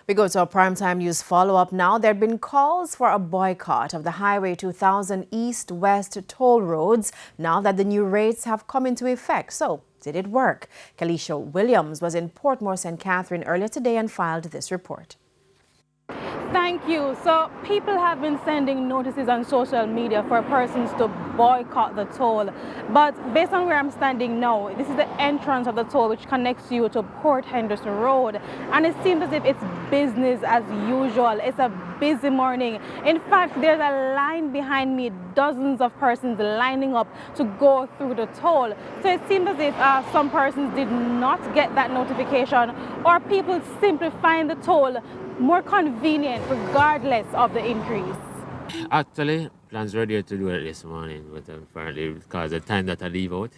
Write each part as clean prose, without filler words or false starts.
We go to a primetime news follow-up now. There have been calls for a boycott of the Highway 2000 east-west toll roads now that the new rates have come into effect. So, did it work? Kalisha Williams was in Portmore, St. Catherine earlier today and filed this report. Thank you. So people have been sending notices on social media for persons to boycott the toll. But based on where I'm standing now, this is the entrance of the toll which connects you to Port Henderson Road. And it seems as if it's business as usual. It's a busy morning. In fact, there's a line behind me, dozens of persons lining up to go through the toll. So it seems as if some persons did not get that notification, or people simply find the toll more convenient regardless of the increase. Actually, plans were there to do it this morning, but apparently because of the time that I leave out,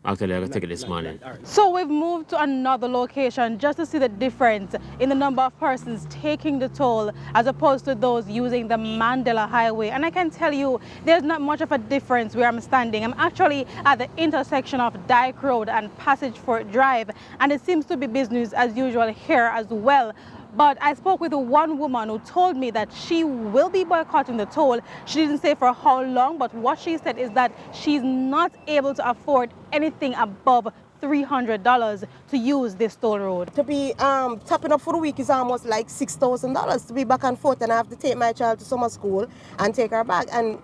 actually I got to take it this morning. So we've moved to another location just to see the difference in the number of persons taking the toll as opposed to those using the Mandela Highway. And I can tell you there's not much of a difference where I'm standing. I'm actually at the intersection of Dyke Road and Passage Fort Drive, and it seems to be business as usual here as well. But I spoke with one woman who told me that she will be boycotting the toll. She didn't say for how long, but what she said is that she's not able to afford anything above $300 to use this toll road. To be topping up for the week is almost like $6,000 to be back and forth, and I have to take my child to summer school and take her back. And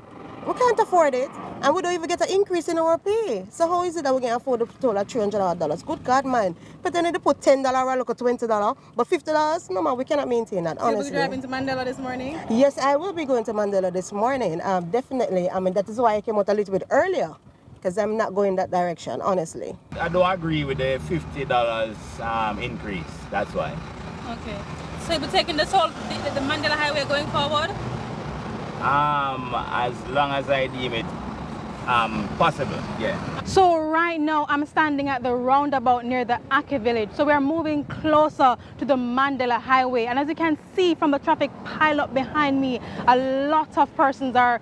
we can't afford it, and we don't even get an increase in our pay. So how is it that we can afford the toll at $300? Good God, man. But then they put $10 or look at $20, but $50, no man, we cannot maintain that, honestly. You'll be driving to Mandela this morning? Yes, I will be going to Mandela this morning, definitely. I mean, that is why I came out a little bit earlier, because I'm not going that direction, honestly. I don't agree with the $50 increase, that's why. Okay. So you'll be taking the toll, the Mandela Highway going forward? As long as I deem it possible, yeah. So right now I'm standing at the roundabout near the Aki village. So we're moving closer to the Mandela Highway. And as you can see from the traffic pile up behind me, a lot of persons are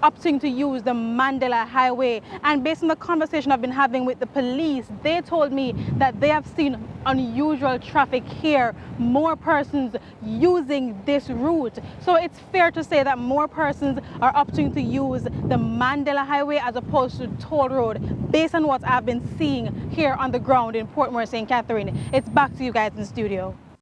opting to use the Mandela Highway. And based on the conversation I've been having with the police, they told me that they have seen unusual traffic here, more persons using this route. So it's fair to say that more persons are opting to use the Mandela Highway as opposed to toll road, based on what I've been seeing here on the ground in Portmore, St. Catherine. It's back to you guys in the studio.